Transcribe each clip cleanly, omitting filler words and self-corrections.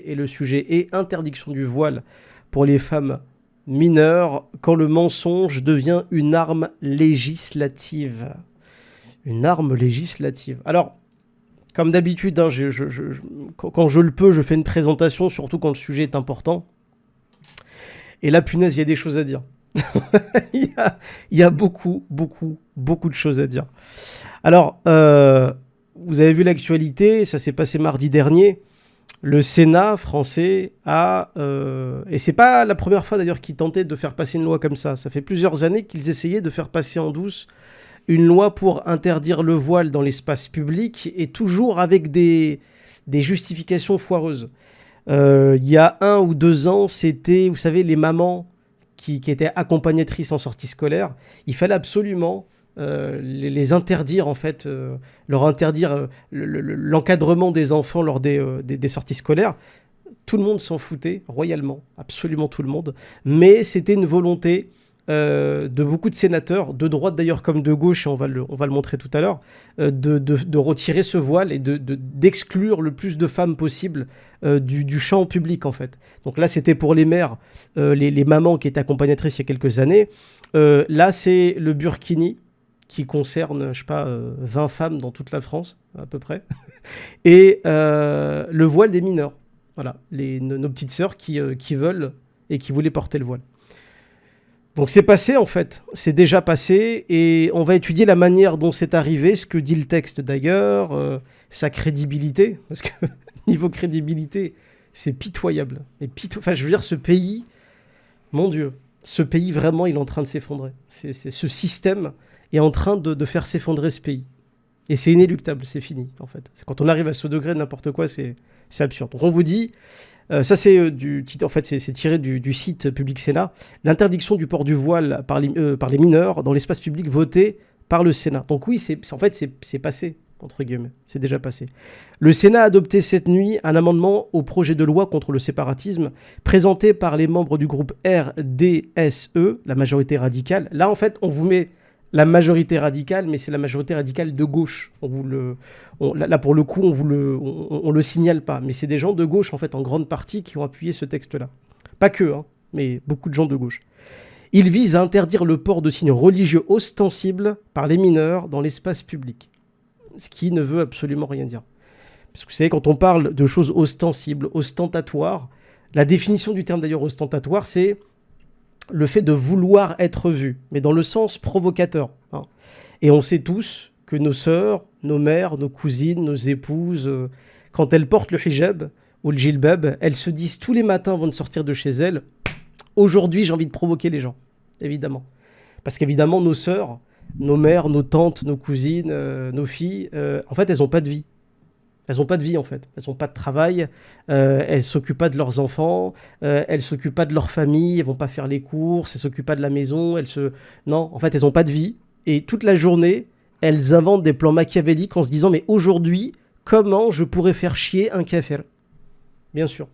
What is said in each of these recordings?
et le sujet est interdiction du voile pour les femmes mineures quand le mensonge devient une arme législative. Une arme législative. Alors, comme d'habitude, hein, quand je le peux, je fais une présentation, surtout quand le sujet est important. Et là, punaise, il y a des choses à dire. il y a beaucoup de choses à dire. Alors, vous avez vu l'actualité, ça s'est passé mardi dernier. Le Sénat français a... et c'est pas la première fois d'ailleurs qu'ils tentaient de faire passer une loi comme ça. Ça fait plusieurs années qu'ils essayaient de faire passer en douce une loi pour interdire le voile dans l'espace public, et toujours avec des justifications foireuses. Il y a 1 ou 2 ans, c'était, vous savez, les mamans qui étaient accompagnatrices en sortie scolaire. Il fallait absolument les interdire, en fait, leur interdire l'encadrement des enfants lors des sorties scolaires. Tout le monde s'en foutait, royalement, absolument tout le monde. Mais c'était une volonté de beaucoup de sénateurs, de droite d'ailleurs comme de gauche, et on va le montrer tout à l'heure, de retirer ce voile et d'exclure le plus de femmes possible du champ public, en fait. Donc là, c'était pour les mères, les mamans qui étaient accompagnatrices il y a quelques années. Là, c'est le burkini qui concerne, je sais pas, 20 femmes dans toute la France, à peu près. Et le voile des mineurs. Voilà, nos petites sœurs qui veulent et qui voulaient porter le voile. Donc c'est passé, en fait, c'est déjà passé, et on va étudier la manière dont c'est arrivé, ce que dit le texte d'ailleurs, sa crédibilité, parce que niveau crédibilité, c'est pitoyable. Enfin, je veux dire, ce pays, mon Dieu, ce pays vraiment, il est en train de s'effondrer. Ce système est en train de faire s'effondrer ce pays. Et c'est inéluctable, c'est fini, en fait. Quand on arrive à ce degré de n'importe quoi, c'est absurde. Donc on vous dit... ça, c'est en fait, c'est tiré du site Public Sénat. L'interdiction du port du voile par les mineurs dans l'espace public voté par le Sénat. Donc oui, en fait, c'est passé, entre guillemets. C'est déjà passé. Le Sénat a adopté cette nuit un amendement au projet de loi contre le séparatisme présenté par les membres du groupe RDSE, la majorité radicale. Là, en fait, on vous met la majorité radicale, mais c'est la majorité radicale de gauche. Là, pour le coup, on le signale pas. Mais c'est des gens de gauche, en fait, en grande partie, qui ont appuyé ce texte-là. Pas que, hein, mais beaucoup de gens de gauche. Il vise à interdire le port de signes religieux ostensibles par les mineurs dans l'espace public. Ce qui ne veut absolument rien dire. Parce que vous savez, quand on parle de choses ostensibles, ostentatoires, la définition du terme d'ailleurs ostentatoire, c'est le fait de vouloir être vu, mais dans le sens provocateur. Hein. Et on sait tous que nos sœurs, nos mères, nos cousines, nos épouses, quand elles portent le hijab ou le jilbab, elles se disent tous les matins avant de sortir de chez elles, aujourd'hui j'ai envie de provoquer les gens, évidemment. Parce qu'évidemment, nos sœurs, nos mères, nos tantes, nos cousines, nos filles, en fait, elles n'ont pas de vie. Elles n'ont pas de vie, en fait. Elles n'ont pas de travail, elles ne s'occupent pas de leurs enfants, elles ne s'occupent pas de leur famille, elles ne vont pas faire les courses, elles ne s'occupent pas de la maison, Non, en fait, elles n'ont pas de vie. Et toute la journée, elles inventent des plans machiavéliques en se disant « Mais aujourd'hui, comment je pourrais faire chier un kafir ?» Bien sûr.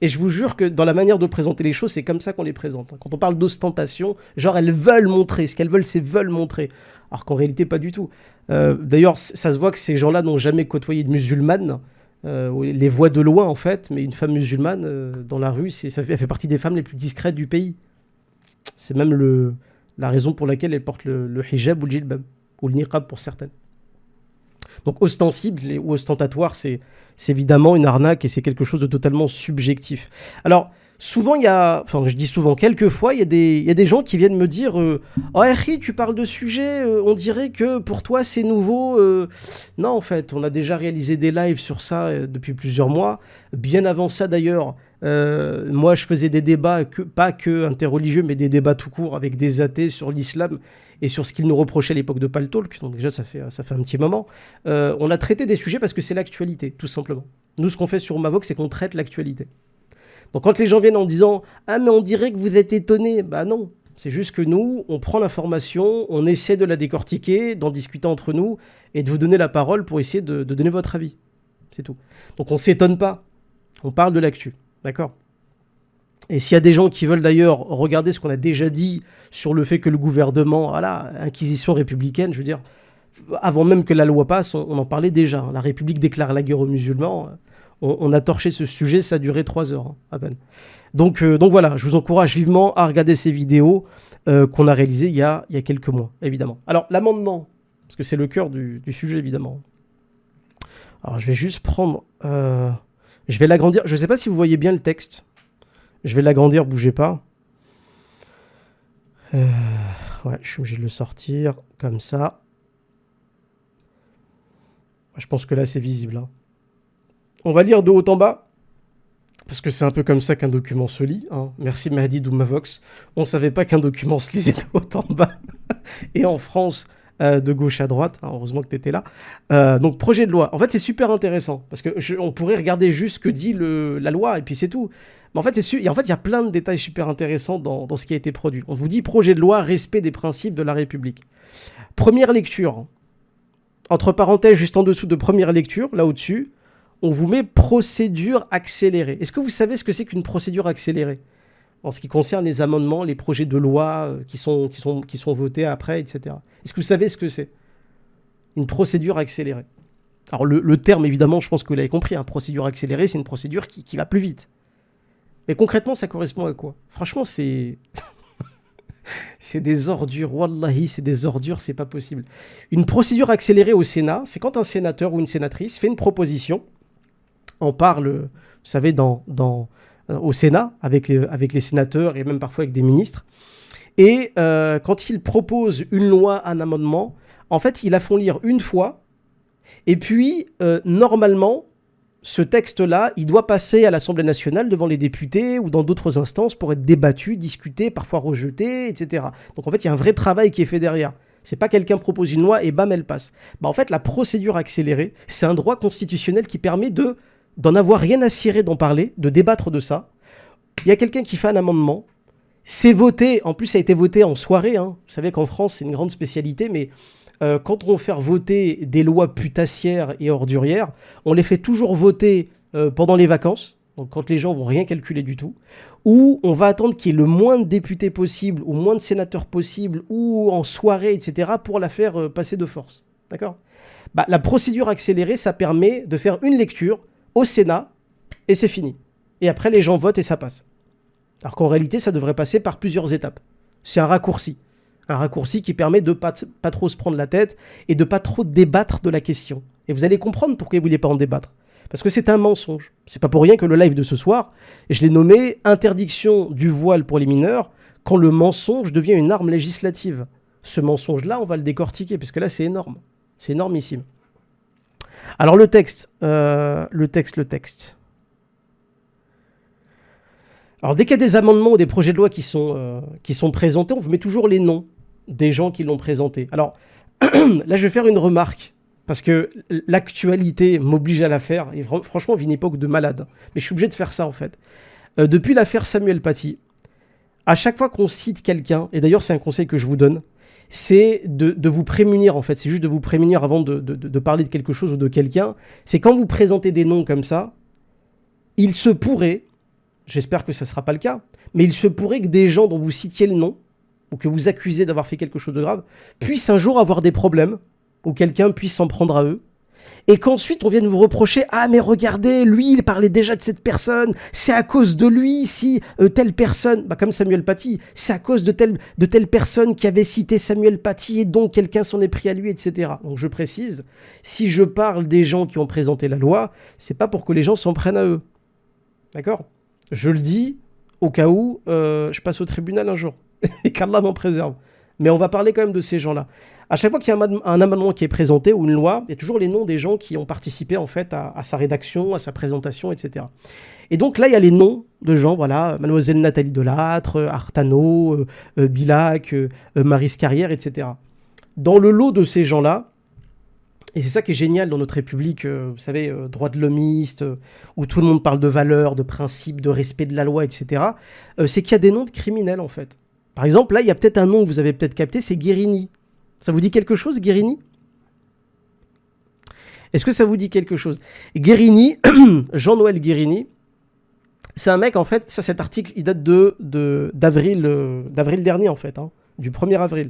Et je vous jure que dans la manière de présenter les choses, c'est comme ça qu'on les présente. Quand on parle d'ostentation, genre elles veulent montrer. Ce qu'elles veulent, c'est veulent montrer. Alors qu'en réalité, pas du tout. D'ailleurs, ça se voit que ces gens-là n'ont jamais côtoyé de musulmanes. Les voient de loin, en fait. Mais une femme musulmane, dans la rue, elle fait partie des femmes les plus discrètes du pays. C'est même la raison pour laquelle elle porte le hijab ou le jilbab. Ou le niqab pour certaines. Donc ostensible ou ostentatoire, c'est évidemment une arnaque et c'est quelque chose de totalement subjectif. Alors, souvent, je dis souvent, quelquefois, il y a des gens qui viennent me dire « Oh, Harry, tu parles de sujets, on dirait que pour toi, c'est nouveau. » Non, en fait, on a déjà réalisé des lives sur ça depuis plusieurs mois. Bien avant ça, d'ailleurs, moi, je faisais des débats, pas que interreligieux, mais des débats tout court avec des athées sur l'islam et sur ce qu'ils nous reprochaient à l'époque de Paltalk. Donc déjà, ça fait un petit moment. On a traité des sujets parce que c'est l'actualité, tout simplement. Nous, ce qu'on fait sur Mavox, c'est qu'on traite l'actualité. Donc quand les gens viennent en disant « Ah, mais on dirait que vous êtes étonnés », bah non. C'est juste que nous, on prend l'information, on essaie de la décortiquer, d'en discuter entre nous et de vous donner la parole pour essayer de donner votre avis. C'est tout. Donc on ne s'étonne pas. On parle de l'actu. D'accord ? Et s'il y a des gens qui veulent d'ailleurs regarder ce qu'on a déjà dit sur le fait que le gouvernement, voilà, inquisition républicaine, je veux dire, avant même que la loi passe, on en parlait déjà. La République déclare la guerre aux musulmans. on a torché ce sujet, ça a duré 3 heures, hein, à peine. Donc voilà, je vous encourage vivement à regarder ces vidéos qu'on a réalisées il y a quelques mois, évidemment. Alors, l'amendement, parce que c'est le cœur du sujet, évidemment. Alors, je vais juste prendre... je vais l'agrandir. Je ne sais pas si vous voyez bien le texte. Je vais l'agrandir, bougez pas. Ouais, je suis obligé de le sortir comme ça. Je pense que là, c'est visible. Hein. On va lire de haut en bas, parce que c'est un peu comme ça qu'un document se lit. Hein. Merci Mahdi Doumavox. On ne savait pas qu'un document se lisait de haut en bas. Et en France, de gauche à droite. Hein, heureusement que tu étais là. Donc, projet de loi. En fait, c'est super intéressant, parce qu'on pourrait regarder juste ce que dit la loi, et puis c'est tout. Mais en fait, il y a plein de détails super intéressants dans ce qui a été produit. On vous dit projet de loi, respect des principes de la République. Première lecture. Entre parenthèses, juste en dessous de première lecture, là au-dessus, on vous met procédure accélérée. Est-ce que vous savez ce que c'est qu'une procédure accélérée en ce qui concerne les amendements, les projets de loi qui sont votés après, etc. Est-ce que vous savez ce que c'est? Une procédure accélérée. Alors le terme, évidemment, je pense que vous l'avez compris, hein, procédure accélérée, c'est une procédure qui va plus vite. Mais concrètement, ça correspond à quoi? Franchement, c'est... c'est des ordures, wallahi, c'est des ordures, c'est pas possible. Une procédure accélérée au Sénat, c'est quand un sénateur ou une sénatrice fait une proposition, on parle, vous savez, au Sénat, avec les sénateurs et même parfois avec des ministres, et quand ils proposent une loi, un amendement, en fait, ils la font lire une fois, et puis, normalement, ce texte-là, il doit passer à l'Assemblée nationale devant les députés ou dans d'autres instances pour être débattu, discuté, parfois rejeté, etc. Donc en fait, il y a un vrai travail qui est fait derrière. C'est pas quelqu'un propose une loi et bam, elle passe. En fait, la procédure accélérée, c'est un droit constitutionnel qui permet d'en avoir rien à cirer d'en parler, de débattre de ça. Il y a quelqu'un qui fait un amendement, c'est voté, en plus ça a été voté en soirée, hein. Vous savez qu'en France, c'est une grande spécialité, mais... quand on veut faire voter des lois putassières et ordurières, on les fait toujours voter pendant les vacances, donc quand les gens vont rien calculer du tout, ou on va attendre qu'il y ait le moins de députés possible, ou moins de sénateurs possible, ou en soirée, etc., pour la faire passer de force. D'accord ? La procédure accélérée, ça permet de faire une lecture au Sénat, et c'est fini. Et après, les gens votent et ça passe. Alors qu'en réalité, ça devrait passer par plusieurs étapes. C'est un raccourci. Un raccourci qui permet de pas trop se prendre la tête et de pas trop débattre de la question. Et vous allez comprendre pourquoi vous ne voulez pas en débattre. Parce que c'est un mensonge. C'est pas pour rien que le live de ce soir, je l'ai nommé « Interdiction du voile pour les mineurs quand le mensonge devient une arme législative ». Ce mensonge-là, on va le décortiquer, parce que là, c'est énorme. C'est énormissime. Alors le texte. Alors dès qu'il y a des amendements ou des projets de loi qui sont présentés, on vous met toujours les noms des gens qui l'ont présenté. Alors là, je vais faire une remarque, parce que l'actualité m'oblige à la faire, et franchement, on vit une époque de malade. Mais je suis obligé de faire ça, en fait. Depuis l'affaire Samuel Paty, à chaque fois qu'on cite quelqu'un, et d'ailleurs c'est un conseil que je vous donne, c'est de vous prémunir, en fait. C'est juste de vous prémunir avant de parler de quelque chose ou de quelqu'un. C'est quand vous présentez des noms comme ça, il se pourrait, j'espère que ça ne sera pas le cas, mais il se pourrait que des gens dont vous citiez le nom, ou que vous accusez d'avoir fait quelque chose de grave, puissent un jour avoir des problèmes, ou quelqu'un puisse s'en prendre à eux, et qu'ensuite on vienne vous reprocher « Ah mais regardez, lui il parlait déjà de cette personne, c'est à cause de lui si telle personne... » comme Samuel Paty, c'est à cause de telle personne qui avait cité Samuel Paty et donc quelqu'un s'en est pris à lui, etc. Donc je précise, si je parle des gens qui ont présenté la loi, c'est pas pour que les gens s'en prennent à eux. D'accord ? Je le dis au cas où je passe au tribunal un jour et qu'Allah m'en préserve. Mais on va parler quand même de ces gens-là. À chaque fois qu'il y a un amendement qui est présenté ou une loi, il y a toujours les noms des gens qui ont participé en fait à sa rédaction, à sa présentation, etc. Et donc là, il y a les noms de gens, voilà, Mademoiselle Nathalie Delattre, Artano, Bilac, Maryse Carrière, etc. Dans le lot de ces gens-là, et c'est ça qui est génial dans notre République, vous savez, droit de l'homiste, où tout le monde parle de valeurs, de principes, de respect de la loi, etc., c'est qu'il y a des noms de criminels, en fait. Par exemple, là, il y a peut-être un nom que vous avez peut-être capté, c'est Guérini. Ça vous dit quelque chose, Guérini ? Est-ce que ça vous dit quelque chose ? Guérini, Jean-Noël Guérini, c'est un mec, en fait, ça, cet article, il date d'avril dernier, en fait, hein, du 1er avril.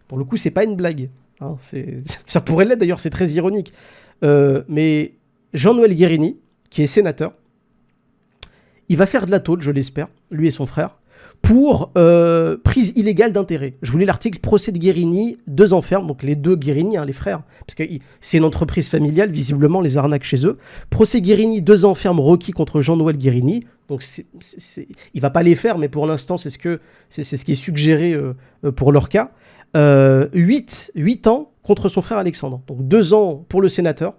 Pour le coup, c'est pas une blague. Hein, ça pourrait l'être, d'ailleurs, c'est très ironique. Mais Jean-Noël Guérini, qui est sénateur. Il va faire de la tôle, je l'espère, lui et son frère, pour prise illégale d'intérêt. Je vous lis l'article, procès de Guérini, 2 ans ferme, donc les 2 Guérini, les frères, parce que c'est une entreprise familiale, visiblement les arnaques chez eux. Procès Guérini, 2 ans ferme requis contre Jean-Noël Guérini. Donc il va pas les faire, mais pour l'instant c'est ce qui est suggéré pour leur cas. 8 ans contre son frère Alexandre. Donc 2 ans pour le sénateur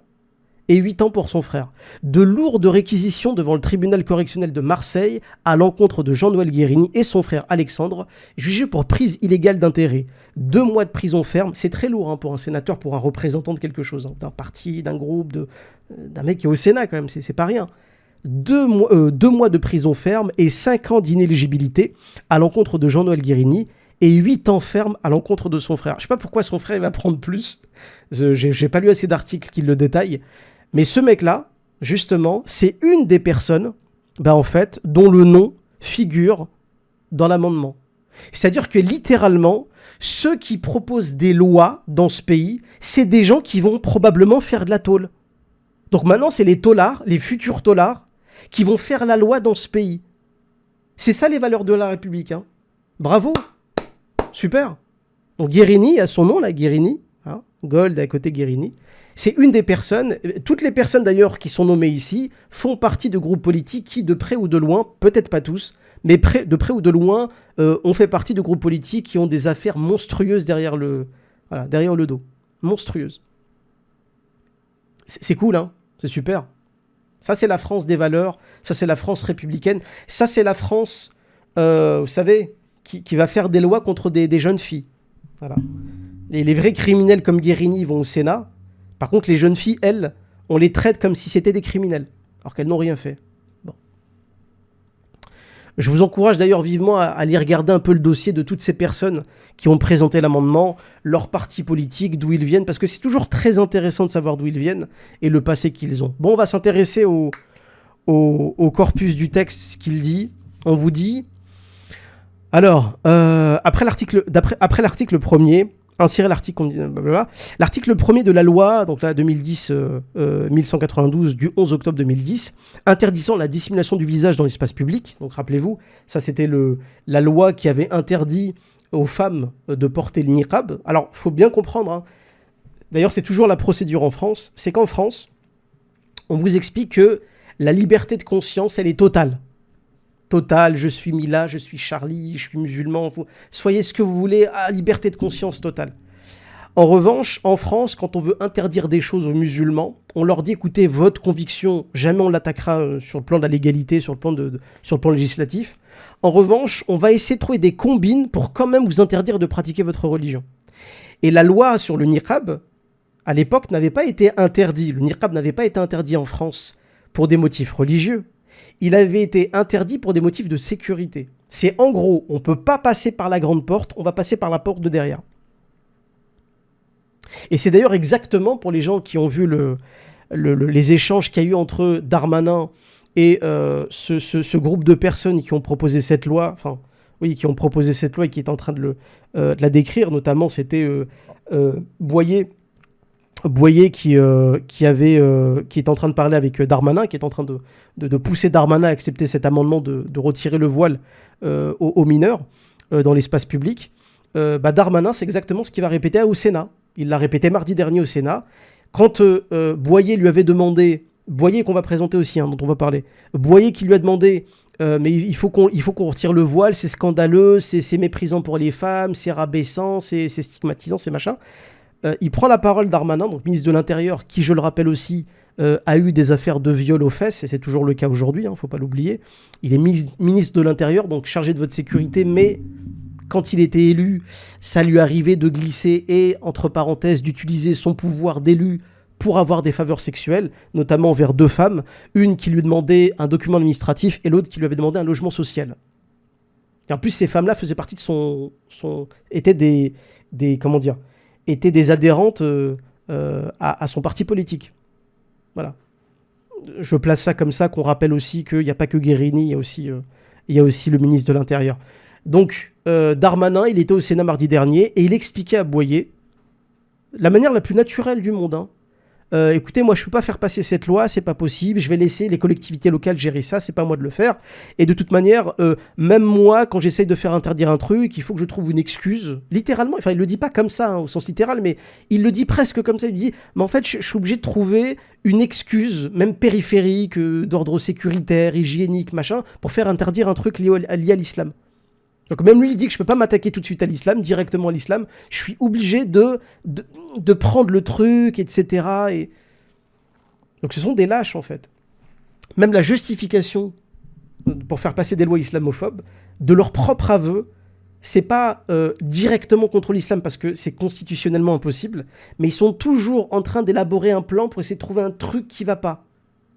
et 8 ans pour son frère. De lourdes réquisitions devant le tribunal correctionnel de Marseille à l'encontre de Jean-Noël Guérini et son frère Alexandre, jugés pour prise illégale d'intérêt. 2 mois de prison ferme, c'est très lourd pour un sénateur, pour un représentant de quelque chose, d'un parti, d'un groupe, d'un mec qui est au Sénat quand même, c'est pas rien. 2 mois de prison ferme et 5 ans d'inéligibilité à l'encontre de Jean-Noël Guérini et 8 ans ferme à l'encontre de son frère. Je sais pas pourquoi son frère va prendre plus. J'ai pas lu assez d'articles qui le détaillent. Mais ce mec-là, justement, c'est une des personnes, en fait, dont le nom figure dans l'amendement. C'est-à-dire que littéralement, ceux qui proposent des lois dans ce pays, c'est des gens qui vont probablement faire de la tôle. Donc maintenant, c'est les taulards, les futurs taulards, qui vont faire la loi dans ce pays. C'est ça les valeurs de la République. Bravo. Super. Donc Guérini, à son nom là, Guérini, Gold à côté Guérini, c'est une des personnes, toutes les personnes d'ailleurs qui sont nommées ici, font partie de groupes politiques qui, de près ou de loin, peut-être pas tous, mais de près ou de loin, ont fait partie de groupes politiques qui ont des affaires monstrueuses derrière le dos. Monstrueuses. C'est cool, c'est super. Ça, c'est la France des valeurs, ça, c'est la France républicaine, ça, c'est la France, vous savez, qui va faire des lois contre des jeunes filles. Voilà. Les vrais criminels comme Guérini vont au Sénat. Par contre, les jeunes filles, elles, on les traite comme si c'était des criminels, alors qu'elles n'ont rien fait. Bon. Je vous encourage d'ailleurs vivement à aller regarder un peu le dossier de toutes ces personnes qui ont présenté l'amendement, leur parti politique, d'où ils viennent, parce que c'est toujours très intéressant de savoir d'où ils viennent et le passé qu'ils ont. Bon, on va s'intéresser au corpus du texte, ce qu'il dit. On vous dit... Alors, après l'article 1er, insérer l'article 1er de la loi, donc là 1192 du 11 octobre 2010, interdisant la dissimulation du visage dans l'espace public. Donc rappelez-vous, ça c'était la loi qui avait interdit aux femmes de porter le niqab. Alors, il faut bien comprendre, d'ailleurs c'est toujours la procédure en France, c'est qu'en France, on vous explique que la liberté de conscience, elle est totale. Total, je suis Mila, je suis Charlie, je suis musulman, soyez ce que vous voulez, liberté de conscience totale. En revanche, en France, quand on veut interdire des choses aux musulmans, on leur dit, écoutez, votre conviction, jamais on l'attaquera sur le plan de la légalité, sur le plan législatif. En revanche, on va essayer de trouver des combines pour quand même vous interdire de pratiquer votre religion. Et la loi sur le niqab, à l'époque, n'avait pas été interdit. Le niqab n'avait pas été interdit en France pour des motifs religieux. Il avait été interdit pour des motifs de sécurité. C'est en gros, on ne peut pas passer par la grande porte, on va passer par la porte de derrière. Et c'est d'ailleurs exactement pour les gens qui ont vu les échanges qu'il y a eu entre Darmanin et ce groupe de personnes qui ont proposé cette loi, qui ont proposé cette loi et qui est en train de la décrire, notamment c'était Boyer qui est en train de parler avec Darmanin, qui est en train de pousser Darmanin à accepter cet amendement de retirer le voile aux mineurs dans l'espace public. Darmanin, c'est exactement ce qu'il va répéter au Sénat. Il l'a répété mardi dernier au Sénat. Quand Boyer lui avait demandé, Boyer qu'on va présenter aussi, dont on va parler, Boyer qui lui a demandé mais il faut qu'on retire le voile, c'est scandaleux, c'est méprisant pour les femmes, c'est rabaissant, c'est stigmatisant, c'est machin. Il prend la parole, Darmanin, donc ministre de l'Intérieur, qui, je le rappelle aussi, a eu des affaires de viol aux fesses, et c'est toujours le cas aujourd'hui, faut pas l'oublier. Il est ministre de l'Intérieur, donc chargé de votre sécurité, mais quand il était élu, ça lui arrivait de glisser et, entre parenthèses, d'utiliser son pouvoir d'élu pour avoir des faveurs sexuelles, notamment envers 2 femmes, une qui lui demandait un document administratif et l'autre qui lui avait demandé un logement social. Et en plus, ces femmes-là faisaient partie de étaient étaient des adhérentes à son parti politique. Voilà. Je place ça comme ça, qu'on rappelle aussi qu'il n'y a pas que Guérini, il y a aussi le ministre de l'Intérieur. Donc, Darmanin, il était au Sénat mardi dernier et il expliquait à Boyer, la manière la plus naturelle du monde, écoutez, moi je peux pas faire passer cette loi, c'est pas possible, je vais laisser les collectivités locales gérer ça, c'est pas à moi de le faire. Et de toute manière, même moi, quand j'essaye de faire interdire un truc, il faut que je trouve une excuse, littéralement, enfin il le dit pas comme ça, hein, au sens littéral, mais il le dit presque comme ça, il dit, mais en fait je suis obligé de trouver une excuse, même périphérique, d'ordre sécuritaire, hygiénique, machin, pour faire interdire un truc lié à l'islam. Donc même lui, il dit que je peux pas m'attaquer tout de suite à l'islam, directement à l'islam. Je suis obligé de prendre le truc, etc. Et... Donc ce sont des lâches, en fait. Même la justification pour faire passer des lois islamophobes, de leur propre aveu, c'est pas directement contre l'islam parce que c'est constitutionnellement impossible, mais ils sont toujours en train d'élaborer un plan pour essayer de trouver un truc qui va pas.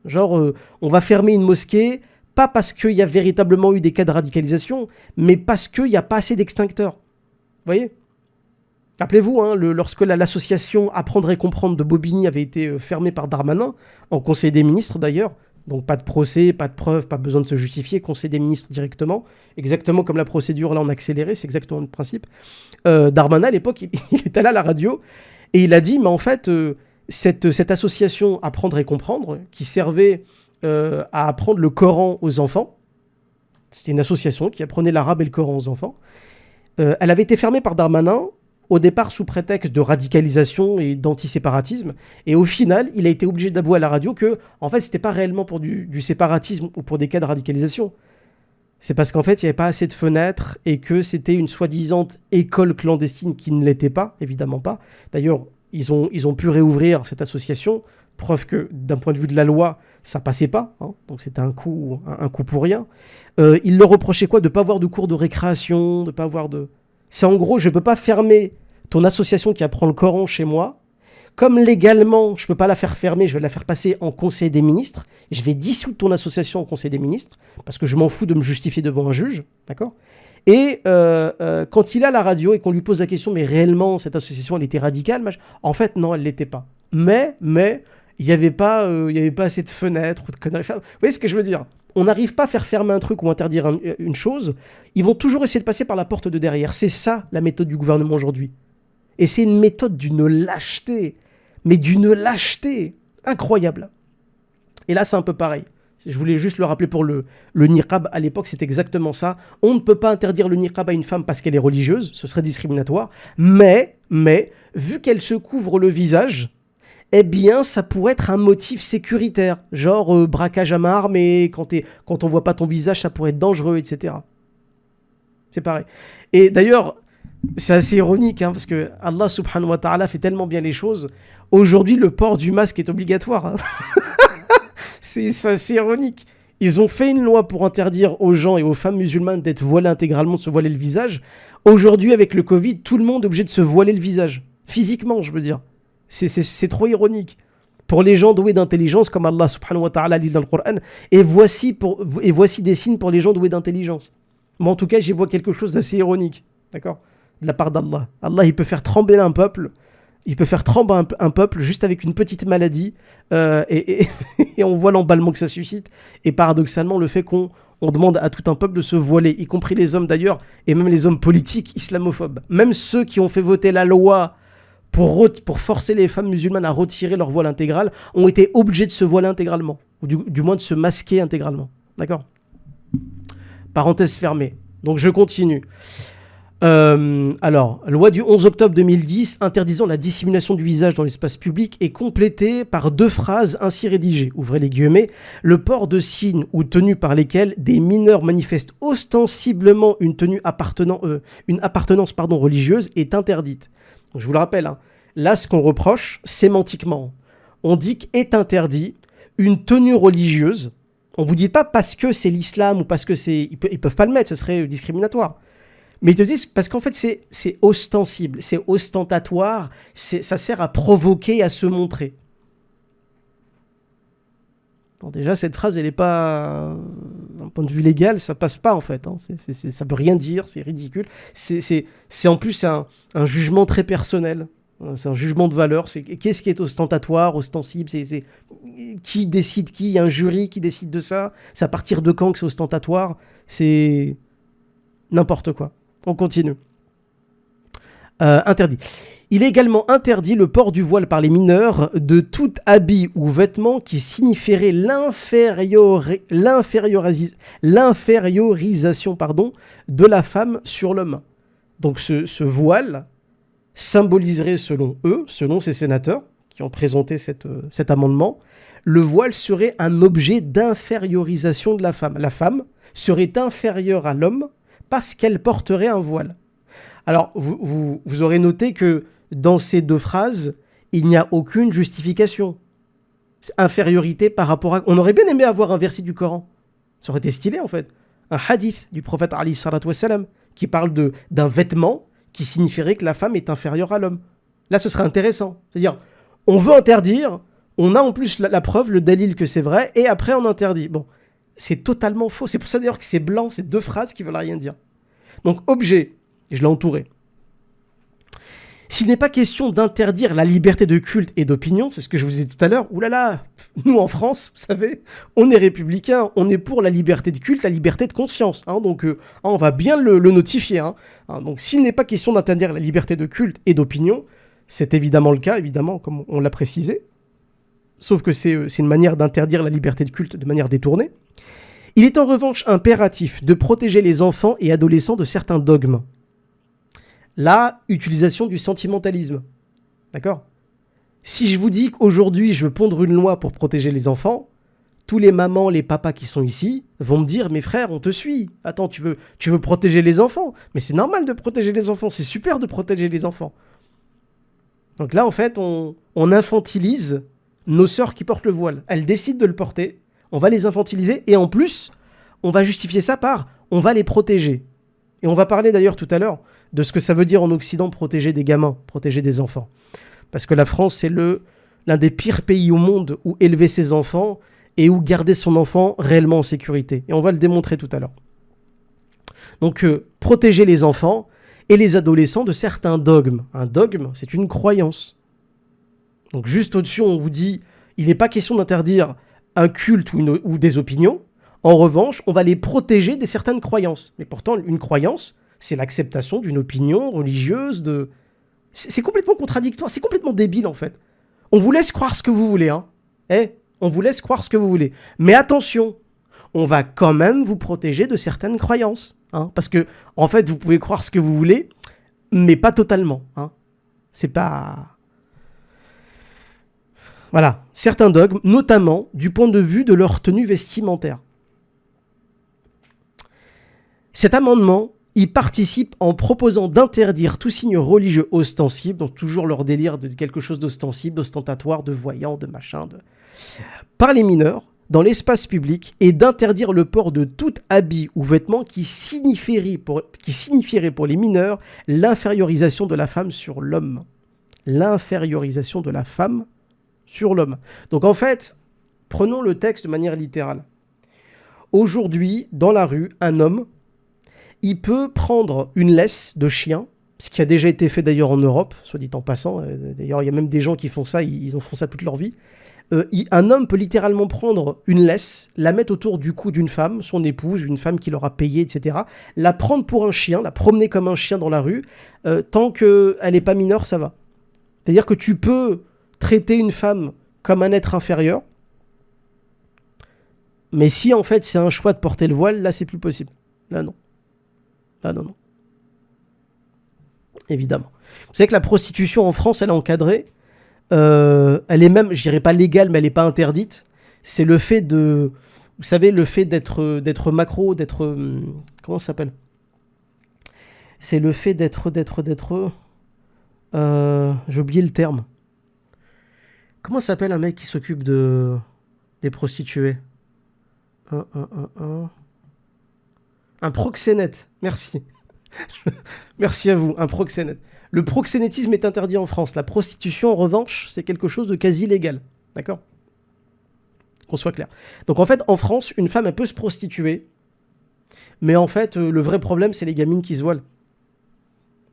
Genre, on va fermer une mosquée, pas parce qu'il y a véritablement eu des cas de radicalisation, mais parce qu'il n'y a pas assez d'extincteurs. Vous voyez ? Rappelez-vous, hein, lorsque l'association Apprendre et Comprendre de Bobigny avait été fermée par Darmanin, en Conseil des ministres d'ailleurs, donc pas de procès, pas de preuves, pas besoin de se justifier, Conseil des ministres directement, exactement comme la procédure là en accéléré, c'est exactement le principe. Darmanin à l'époque, il était allé à la radio et il a dit, mais en fait, cette association Apprendre et Comprendre, qui servait à apprendre le Coran aux enfants, c'était une association qui apprenait l'arabe et le Coran aux enfants, elle avait été fermée par Darmanin, au départ sous prétexte de radicalisation et d'antiséparatisme, et au final, il a été obligé d'avouer à la radio que, en fait, c'était pas réellement pour du séparatisme ou pour des cas de radicalisation. C'est parce qu'en fait, il n'y avait pas assez de fenêtres et que c'était une soi-disant école clandestine qui ne l'était pas, évidemment pas. D'ailleurs, ils ont pu réouvrir cette association, preuve que d'un point de vue de la loi, ça passait pas, hein, donc c'était un coup pour rien. Ils leur reprochaient quoi ? De ne pas avoir de cours de récréation, de pas avoir de... C'est en gros, je ne peux pas fermer ton association qui apprend le Coran chez moi. Comme légalement, je ne peux pas la faire fermer, je vais la faire passer en Conseil des ministres. Je vais dissoudre ton association en Conseil des ministres, parce que je m'en fous de me justifier devant un juge, d'accord ? Et quand il est à la radio et qu'on lui pose la question, mais réellement, cette association, elle était radicale ? En fait, non, elle ne l'était pas. Mais il n'y avait pas assez de fenêtres ou de conneries. Vous voyez ce que je veux dire ? On n'arrive pas à faire fermer un truc ou interdire une chose. Ils vont toujours essayer de passer par la porte de derrière. C'est ça, la méthode du gouvernement aujourd'hui. Et c'est une méthode d'une lâcheté. Mais d'une lâcheté incroyable. Et là, c'est un peu pareil. Je voulais juste le rappeler pour le niqab. À l'époque, c'est exactement ça. On ne peut pas interdire le niqab à une femme parce qu'elle est religieuse. Ce serait discriminatoire. Mais, vu qu'elle se couvre le visage, eh bien, ça pourrait être un motif sécuritaire. Genre, braquage à main armée, quand on voit pas ton visage, ça pourrait être dangereux, etc. C'est pareil. Et d'ailleurs, c'est assez ironique, hein, parce que Allah subhanahu wa ta'ala fait tellement bien les choses. Aujourd'hui, le port du masque est obligatoire. Hein. c'est assez ironique. Ils ont fait une loi pour interdire aux gens et aux femmes musulmanes d'être voilées intégralement, de se voiler le visage. Aujourd'hui, avec le Covid, tout le monde est obligé de se voiler le visage. Physiquement, je veux dire. C'est trop ironique. Pour les gens doués d'intelligence, comme Allah subhanahu wa ta'ala dit dans le Coran, et voici des signes pour les gens doués d'intelligence. Mais en tout cas, j'y vois quelque chose d'assez ironique, d'accord ? De la part d'Allah. Allah, il peut faire trembler un peuple, un peuple juste avec une petite maladie, et on voit l'emballement que ça suscite, et paradoxalement, le fait qu'on demande à tout un peuple de se voiler, y compris les hommes d'ailleurs, et même les hommes politiques islamophobes. Même ceux qui ont fait voter la loi pour forcer les femmes musulmanes à retirer leur voile intégral, ont été obligés de se voiler intégralement, ou du moins de se masquer intégralement. D'accord ? Parenthèse fermée. Donc je continue. Alors, loi du 11 octobre 2010 interdisant la dissimulation du visage dans l'espace public est complétée par 2 phrases ainsi rédigées. Ouvrez les guillemets. Le port de signes ou tenues par lesquels des mineurs manifestent ostensiblement une appartenance religieuse est interdite. Donc, je vous le rappelle, hein, là, ce qu'on reproche, sémantiquement, on dit qu'est interdit une tenue religieuse. On vous dit pas parce que c'est l'islam ou parce que c'est... Ils peuvent pas le mettre, ce serait discriminatoire. Mais ils te disent parce qu'en fait, c'est ostensible, c'est ostentatoire, ça sert à provoquer, à se montrer. Bon, déjà, cette phrase, elle n'est pas... D'un point de vue légal, ça passe pas, en fait. Hein. Ça veut rien dire, c'est ridicule. C'est en plus un jugement très personnel. C'est un jugement de valeur. Qu'est-ce qui est ostentatoire, ostensible, c'est qui décide qui ? Il y a un jury qui décide de ça. C'est à partir de quand que c'est ostentatoire ? C'est n'importe quoi. On continue. Interdit. Il est également interdit le port du voile par les mineurs de tout habit ou vêtement qui signifierait l'infériorisation de la femme sur l'homme. Donc ce voile symboliserait selon eux, selon ces sénateurs qui ont présenté cet amendement, le voile serait un objet d'infériorisation de la femme. La femme serait inférieure à l'homme parce qu'elle porterait un voile. Alors, vous aurez noté que dans ces deux phrases, il n'y a aucune justification. Infériorité par rapport à... On aurait bien aimé avoir un verset du Coran. Ça aurait été stylé, en fait. Un hadith du prophète alayhi salatu wassalam qui parle d'un vêtement qui signifierait que la femme est inférieure à l'homme. Là, ce serait intéressant. C'est-à-dire, on veut interdire, on a en plus la preuve, le dalil que c'est vrai, et après on interdit. Bon, c'est totalement faux. C'est pour ça d'ailleurs que c'est blanc, c'est deux phrases qui veulent rien dire. Donc, objet, je l'ai entouré. S'il n'est pas question d'interdire la liberté de culte et d'opinion, c'est ce que je vous disais tout à l'heure, oulala, nous en France, vous savez, on est républicains, on est pour la liberté de culte, la liberté de conscience, donc on va bien le notifier. Donc s'il n'est pas question d'interdire la liberté de culte et d'opinion, c'est évidemment le cas, évidemment, comme on l'a précisé, sauf que c'est une manière d'interdire la liberté de culte de manière détournée. Il est en revanche impératif de protéger les enfants et adolescents de certains dogmes. La utilisation du sentimentalisme. D'accord ? Si je vous dis qu'aujourd'hui, je veux pondre une loi pour protéger les enfants, tous les mamans, les papas qui sont ici vont me dire « Mes frères, on te suit. Attends, tu veux protéger les enfants. Mais c'est normal de protéger les enfants. C'est super de protéger les enfants. » Donc là, en fait, on infantilise nos sœurs qui portent le voile. Elles décident de le porter. On va les infantiliser. Et en plus, on va justifier ça par « on va les protéger ». Et on va parler d'ailleurs tout à l'heure de ce que ça veut dire en Occident protéger des gamins, protéger des enfants. Parce que la France, c'est l'un des pires pays au monde où élever ses enfants et où garder son enfant réellement en sécurité. Et on va le démontrer tout à l'heure. Donc, protéger les enfants et les adolescents de certains dogmes. Un dogme, c'est une croyance. Donc, juste au-dessus, on vous dit, il n'est pas question d'interdire un culte ou des opinions. En revanche, on va les protéger de certaines croyances. Mais pourtant, une croyance, c'est l'acceptation d'une opinion religieuse de... C'est complètement contradictoire, c'est complètement débile en fait. On vous laisse croire ce que vous voulez, on vous laisse croire ce que vous voulez. Mais attention, on va quand même vous protéger de certaines croyances. Parce que, en fait, vous pouvez croire ce que vous voulez, mais pas totalement. C'est pas... Voilà, certains dogmes, notamment du point de vue de leur tenue vestimentaire. Cet amendement, il participe en proposant d'interdire tout signe religieux ostensible, donc toujours leur délire de quelque chose d'ostensible, d'ostentatoire, de voyant, de machin, par les mineurs, dans l'espace public, et d'interdire le port de tout habit ou vêtement qui signifierait pour les mineurs l'infériorisation de la femme sur l'homme. L'infériorisation de la femme sur l'homme. Donc en fait, prenons le texte de manière littérale. Aujourd'hui, dans la rue, un homme, il peut prendre une laisse de chien, ce qui a déjà été fait d'ailleurs en Europe, soit dit en passant. D'ailleurs, il y a même des gens qui font ça, ils en font ça toute leur vie. Un homme peut littéralement prendre une laisse, la mettre autour du cou d'une femme, son épouse, une femme qui l'aura payée, etc. La prendre pour un chien, la promener comme un chien dans la rue. Tant qu'elle n'est pas mineure, ça va. C'est-à-dire que tu peux traiter une femme comme un être inférieur, mais si en fait c'est un choix de porter le voile, là c'est plus possible. Là non. Ah non. Évidemment. Vous savez que la prostitution en France, elle est encadrée. Elle est même, je dirais pas légale, mais elle n'est pas interdite. C'est le fait de... Vous savez, le fait d'être macro, d'être... Comment ça s'appelle ? C'est le fait d'être... j'ai oublié le terme. Comment s'appelle un mec qui s'occupe des prostituées ? Un proxénète, merci. Merci à vous, un proxénète. Le proxénétisme est interdit en France. La prostitution, en revanche, c'est quelque chose de quasi légal. D'accord ? Qu'on soit clair. Donc en fait, en France, une femme, elle peut se prostituer. Mais en fait, le vrai problème, c'est les gamines qui se voilent.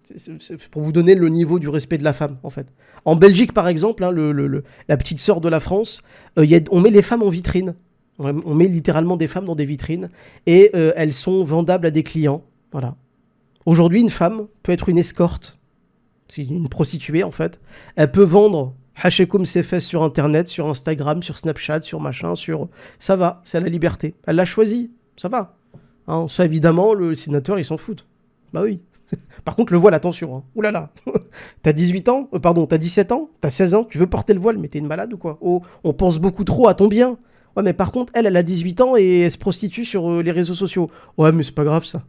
C'est pour vous donner le niveau du respect de la femme, en fait. En Belgique, par exemple, la petite sœur de la France, on met les femmes en vitrine. On met littéralement des femmes dans des vitrines et elles sont vendables à des clients. Voilà. Aujourd'hui, une femme peut être une escorte. c'est une prostituée en fait, elle peut vendre Hachekoum ses fesses sur internet, sur Instagram, sur Snapchat, sur machin, sur... Ça va, c'est la liberté. Elle l'a choisi, ça va. Hein, ça évidemment, le sénateur, il s'en fout. Bah oui. Par contre, le voile, attention. Hein. Ouh là là. T'as 18 ans, pardon, t'as 17 ans, t'as 16 ans, tu veux porter le voile, mais t'es une malade ou quoi? Oh, on pense beaucoup trop à ton bien. Ouais, mais par contre, elle a 18 ans et elle se prostitue sur les réseaux sociaux. Ouais, mais c'est pas grave ça.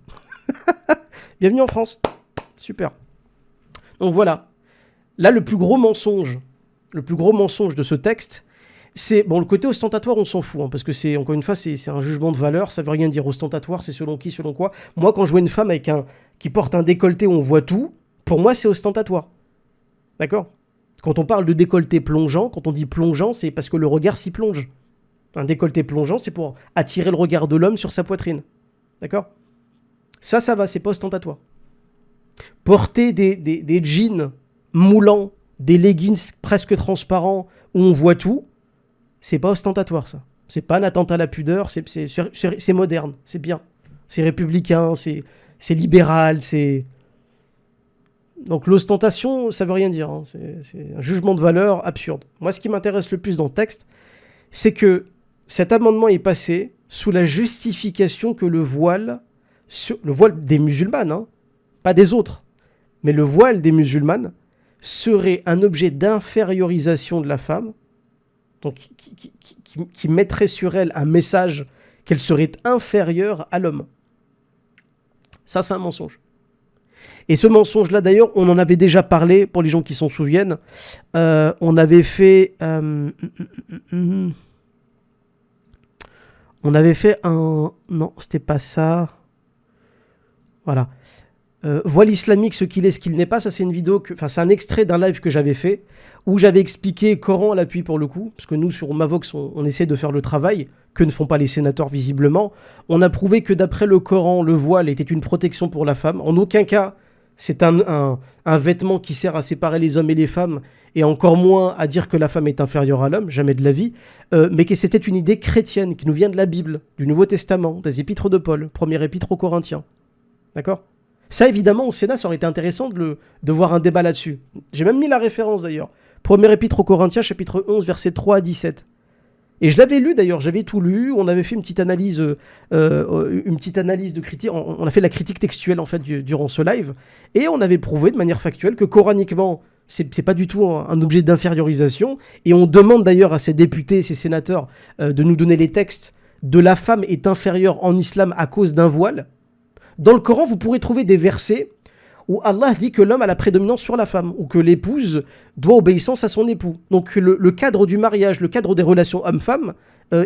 Bienvenue en France. Super. Donc voilà. Là, le plus gros mensonge de ce texte, c'est... Bon, le côté ostentatoire, on s'en fout, hein, parce que c'est, encore une fois, c'est un jugement de valeur, ça veut rien dire. Ostentatoire, c'est selon qui, selon quoi. Moi, quand je vois une femme qui porte un décolleté où on voit tout, pour moi, c'est ostentatoire. D'accord? Quand on parle de décolleté plongeant, quand on dit plongeant, c'est parce que le regard s'y plonge. Un décolleté plongeant, c'est pour attirer le regard de l'homme sur sa poitrine. D'accord? Ça va, c'est pas ostentatoire. Porter des jeans moulants, des leggings presque transparents où on voit tout, c'est pas ostentatoire ça. C'est pas un attentat à la pudeur, c'est moderne, c'est bien. C'est républicain, c'est libéral, c'est... Donc l'ostentation, ça veut rien dire. Hein. C'est un jugement de valeur absurde. Moi, ce qui m'intéresse le plus dans le texte, c'est que cet amendement est passé sous la justification que le voile des musulmanes, hein, pas des autres, mais le voile des musulmanes serait un objet d'infériorisation de la femme, donc qui mettrait sur elle un message qu'elle serait inférieure à l'homme. Ça, c'est un mensonge. Et ce mensonge-là, d'ailleurs, on en avait déjà parlé, pour les gens qui s'en souviennent. On avait fait... On avait fait un... Non, c'était pas ça. Voilà. Voile islamique, ce qu'il est, ce qu'il n'est pas. Ça, c'est une vidéo... Enfin, c'est un extrait d'un live que j'avais fait, où j'avais expliqué Coran à l'appui pour le coup, parce que nous, sur Mavox, on essaie de faire le travail que ne font pas les sénateurs, visiblement. On a prouvé que d'après le Coran, le voile était une protection pour la femme. En aucun cas, c'est un vêtement qui sert à séparer les hommes et les femmes, et encore moins à dire que la femme est inférieure à l'homme, jamais de la vie, mais que c'était une idée chrétienne, qui nous vient de la Bible, du Nouveau Testament, des épîtres de Paul, premier épître aux Corinthiens. D'accord ? Ça, évidemment, au Sénat, ça aurait été intéressant de voir un débat là-dessus. J'ai même mis la référence, d'ailleurs. Premier épître aux Corinthiens, chapitre 11, versets 3 à 17. Et je l'avais lu, d'ailleurs, j'avais tout lu, on avait fait une petite analyse de critique, on a fait la critique textuelle, en fait, durant ce live, et on avait prouvé de manière factuelle que coraniquement, c'est pas du tout un objet d'infériorisation, et on demande d'ailleurs à ces députés, ces sénateurs, de nous donner les textes de la femme est inférieure en islam à cause d'un voile. Dans le Coran, vous pourrez trouver des versets où Allah dit que l'homme a la prédominance sur la femme, ou que l'épouse doit obéissance à son époux. Donc le cadre du mariage, le cadre des relations homme-femme,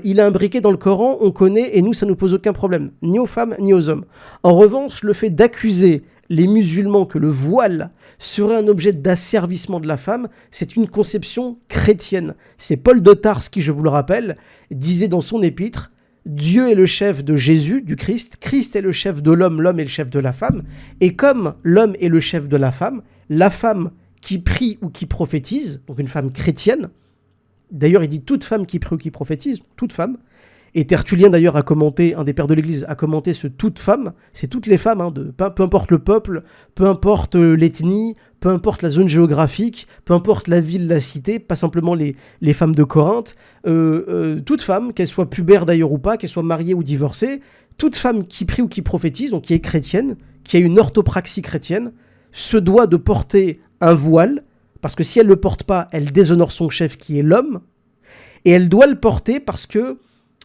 il est imbriqué dans le Coran, on connaît, et nous, ça ne nous pose aucun problème, ni aux femmes, ni aux hommes. En revanche, le fait d'accuser les musulmans que le voile serait un objet d'asservissement de la femme, c'est une conception chrétienne. C'est Paul de Tarse qui, je vous le rappelle, disait dans son épître: Dieu est le chef de Jésus, du Christ. Christ est le chef de l'homme est le chef de la femme. Et comme l'homme est le chef de la femme qui prie ou qui prophétise, donc une femme chrétienne, d'ailleurs il dit toute femme qui prie ou qui prophétise, toute femme, et Tertullien d'ailleurs a commenté, un des pères de l'Église a commenté ce toute femme, c'est toutes les femmes, hein, peu importe le peuple, peu importe l'ethnie, peu importe la zone géographique, peu importe la ville, la cité, pas simplement les femmes de Corinthe, toute femme, qu'elle soit pubère d'ailleurs ou pas, qu'elle soit mariée ou divorcée, toute femme qui prie ou qui prophétise, donc qui est chrétienne, qui a une orthopraxie chrétienne, se doit de porter un voile, parce que si elle ne le porte pas, elle déshonore son chef qui est l'homme, et elle doit le porter parce que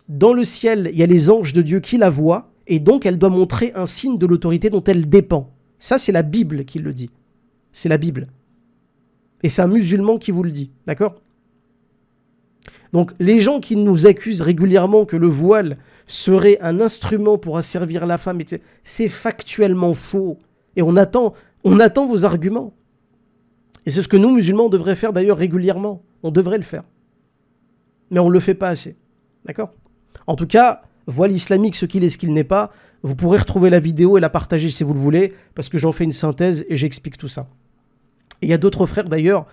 dans le ciel, il y a les anges de Dieu qui la voient, et donc elle doit montrer un signe de l'autorité dont elle dépend. Ça, c'est la Bible qui le dit. C'est la Bible. Et c'est un musulman qui vous le dit, d'accord ? Donc, les gens qui nous accusent régulièrement que le voile serait un instrument pour asservir la femme, c'est factuellement faux. Et on attend vos arguments. Et c'est ce que nous, musulmans, on devrait faire d'ailleurs régulièrement. On devrait le faire. Mais on ne le fait pas assez. D'accord ? En tout cas, voile islamique, ce qu'il est, ce qu'il n'est pas. Vous pourrez retrouver la vidéo et la partager si vous le voulez, parce que j'en fais une synthèse et j'explique tout ça. Et il y a d'autres frères d'ailleurs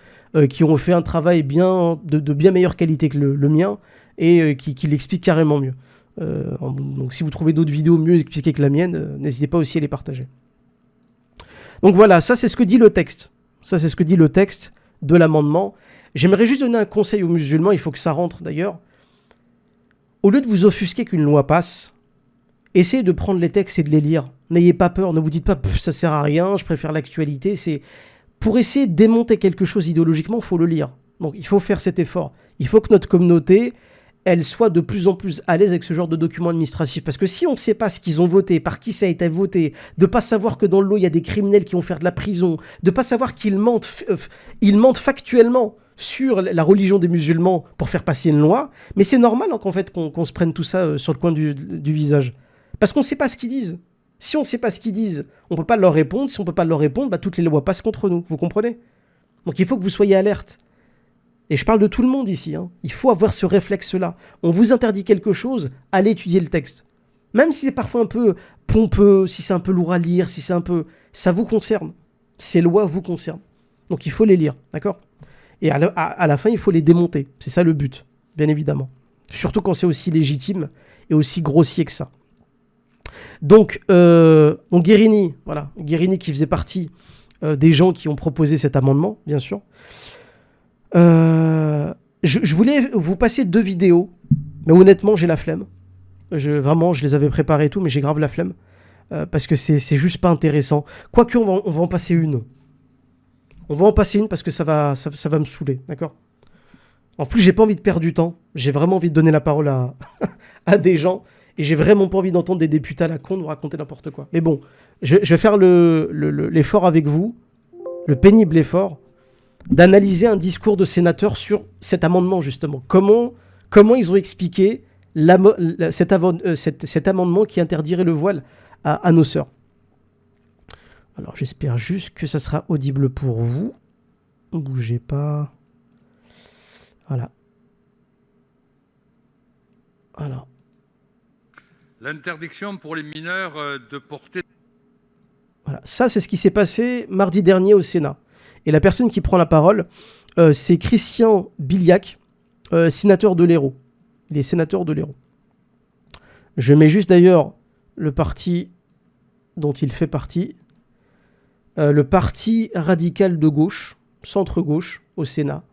qui ont fait un travail de bien meilleure qualité que le mien et qui l'expliquent carrément mieux. Donc si vous trouvez d'autres vidéos mieux expliquées que la mienne, n'hésitez pas aussi à les partager. Donc voilà, ça c'est ce que dit le texte. Ça, c'est ce que dit le texte de l'amendement. J'aimerais juste donner un conseil aux musulmans, il faut que ça rentre d'ailleurs. Au lieu de vous offusquer qu'une loi passe, essayez de prendre les textes et de les lire. N'ayez pas peur, ne vous dites pas « ça sert à rien, je préfère l'actualité ». C'est pour essayer de démonter quelque chose idéologiquement, il faut le lire. Donc il faut faire cet effort. Il faut que notre communauté, elle soit de plus en plus à l'aise avec ce genre de documents administratifs. Parce que si on ne sait pas ce qu'ils ont voté, par qui ça a été voté, de ne pas savoir que dans le lot, il y a des criminels qui vont faire de la prison, de ne pas savoir qu'ils mentent factuellement sur la religion des musulmans pour faire passer une loi, mais c'est normal qu'en fait qu'on se prenne tout ça sur le coin du visage. Parce qu'on ne sait pas ce qu'ils disent. Si on ne sait pas ce qu'ils disent, on ne peut pas leur répondre. Si on ne peut pas leur répondre, toutes les lois passent contre nous. Vous comprenez? Donc il faut que vous soyez alerte. Et je parle de tout le monde ici. Il faut avoir ce réflexe-là. On vous interdit quelque chose, allez étudier le texte. Même si c'est parfois un peu pompeux, si c'est un peu lourd à lire, si c'est un peu... Ça vous concerne. Ces lois vous concernent. Donc il faut les lire, d'accord? Et à la fin, il faut les démonter. C'est ça le but, bien évidemment. Surtout quand c'est aussi légitime et aussi grossier que ça. Donc Guérini, voilà, Guérini qui faisait partie des gens qui ont proposé cet amendement, bien sûr. Je voulais vous passer 2 vidéos, mais honnêtement, j'ai la flemme. Vraiment, je les avais préparées et tout, mais j'ai grave la flemme. Parce que c'est juste pas intéressant. Quoique, on va en passer une. On va en passer une parce que ça va me saouler, d'accord? En plus, j'ai pas envie de perdre du temps. J'ai vraiment envie de donner la parole à des gens. Et j'ai vraiment pas envie d'entendre des députés à la con nous raconter n'importe quoi. Mais bon, je vais faire l'effort avec vous, le pénible effort, d'analyser un discours de sénateur sur cet amendement, justement. Comment ils ont expliqué cet amendement qui interdirait le voile à nos sœurs. Alors, j'espère juste que ça sera audible pour vous. Ne bougez pas. Voilà. Voilà. L'interdiction pour les mineurs de porter... Voilà. Ça, c'est ce qui s'est passé mardi dernier au Sénat. Et la personne qui prend la parole, c'est Christian Billiac, sénateur de l'Hérault. Il est sénateur de l'Hérault. Je mets juste d'ailleurs le parti dont il fait partie. Le parti radical de gauche, centre-gauche, au Sénat.